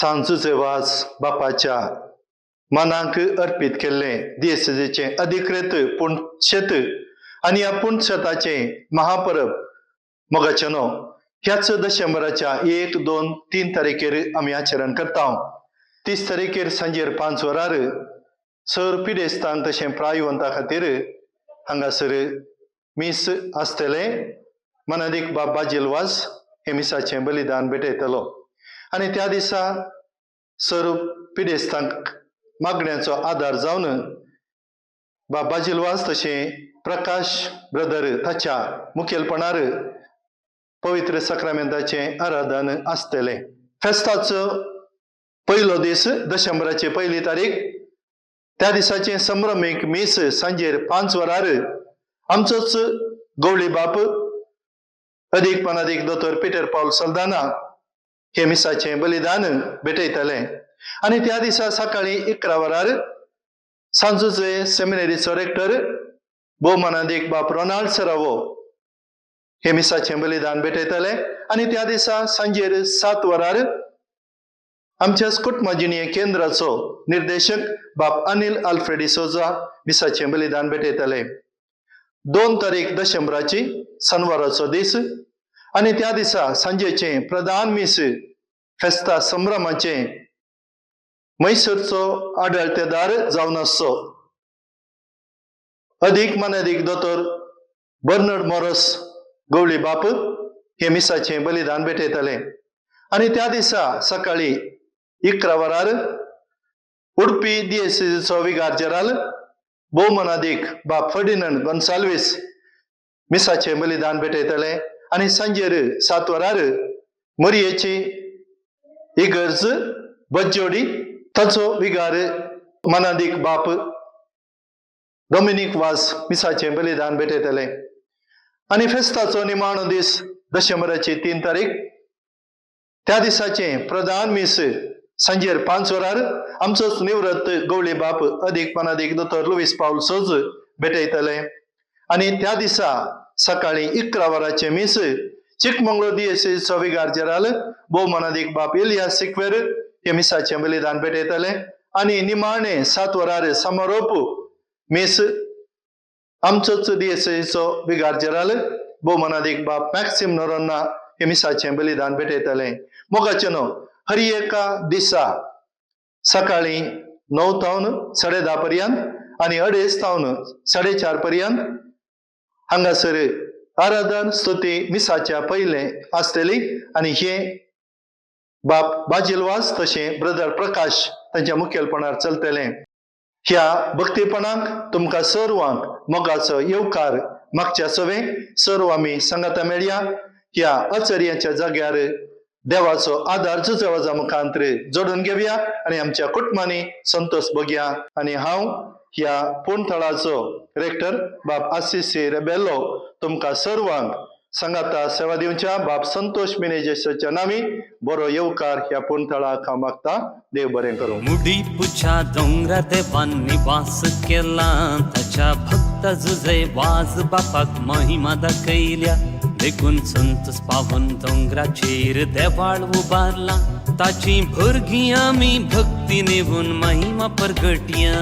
सांजूचे वाज बापाच्या मनाक अर्पित केल्ले दियेसुजेचे अधिकृत पुणशेत आणि या पुणशेताचे महापर्व मोगाचनो ह्याच डिसेंबराच्या 1, 2, 3 तारखेर आम्ही आचरण करता. 30 तारखेर सांजेर 5 वरार सर पिडेस्तान तशें प्रायवंता खातीर हांगासर मीस आसतले. मनादीक बाब बाजिलवाज हे मिसाचे बलिदान भेटयतलो आणि त्या दिसा सर पिडेस्तांक मागण्याचो आदार जावन बाब बाजिलवाज तशें प्रकाश ब्रदर ताच्या मुखेलपणान पवित्र सक्रामेंताचे आराधन आसतले. फेस्ताचो पयलो दीस डिसेंबराची 1 तारीख त्या दिसाचे संभ्रमीक मीस सांजेर 5 वरार आमचोच गवळी बाप अधिक पनादीक दोतोर पीटर पाऊल सल्दाना हे मिसाचे बलिदान भेटयतले आणि त्या दिसा सकाळी 11 वरार सांजूचे सेमिनरीचो रेक्टर भोवमानादीक बाप रोनाल्ड सरावो हे मिसाचे बलिदान भेटयतले आणि त्या दिसा सांजेर 7 वरार आमच्या कुटुंबाजिणीय केंद्राचो निर्देशक बाप अनिल आल्फ्रेडी सोजा मिसाचे बलिदान भेटयतले. 2 तारीख डिसेंबराची शनिवाराचो दीस आणि त्या दिसा सांजेचे प्रधान मीस फेस्ता संभ्रमाचे मैसूरचो आडळतेदार जावन आसचो अधिक मनादीक दोतोर बर्नर्ड मॉरस गवळी बाप हे मिसाचे बलिदान भेटयतले आणि त्या दिसा सकाळी 11 वरार उडपी दियेसुजेचो विगार जेराल भोवमानादीक बाप फर्डिनांड गोन्साल्वीस मिसाचे बलिदान भेटयतले आणि सांजेर 7 वरार मरियेची इगर्ज बज्जोडी ताचो विगार मनादीक बाप डॉमिनिक वाज मिसाचे बलिदान भेटयतले आणि फेस्ताचो निमाणो दीस डिसेंबराची 3 तारीख त्या दिसाचे प्रधान मीस सांजेर 5 वरार आमचोच निवृत्त गवळी बाप अधिक पनादीक दोतोर लुईस पाऊल सोज भेटयतले आणि त्या दिसा सकाळी 11 वराचे मीस चिकमंगळूर दियेसुजेचो विगार जेराल भोवमानादीक बाप इलियास सिक्वेर हे मिसाचे बलिदान भेटयतले आणि निमाणे 7 वरार समारोप मीस आमचोच दियेसुजेचो विगार जेराल भोवमानादीक बाप मॅक्सिम नोरोन्ना हे मिसाचे बलिदान भेटयतले. मोगाचनो हर एका दिसा सकाळी 9 तावन 10:30 पर्यंत आणि 2:30 तावन 4:30 पर्यंत हांगासर आराधन स्तुती मिसाच्या पयले आसतली आणि हे बाप बाजिलवाज तशें ब्रदर प्रकाश तांच्या मुखेलपणान चलतले. ह्या भक्तीपणाक तुमकां सर्वांक मोगाचो येवकार मागच्या सवे सर्व आमी सांगाता मेळया. ह्या अचर्याच्या जाग्यार देवाचो आदार जुजवाजा मुखांतर जोडून घेवया आणि आमच्या कुटुंबांनी संतोष भोगया. आणि हांव ह्या पुणथळाचो रेक्टर बाप आशिष रेबेलो तुमकां सर्वांक संगाता सेवा दिवच्या बाप संतोष मिनेजेसाच्या नामी बरो येवकार ह्या पुणथळाक हांव मागता. देव बरें करूं. मुडी पुछा डोंगरा देवांनी वास केला ताच्या भक्त जुजे वाज बापाक महिमा दाखयल्या देखून संतोष पावन डोंगराचेर देवाळ उबारला ताची भुरगीं आमी भक्ती नेवून महिमा परगटया.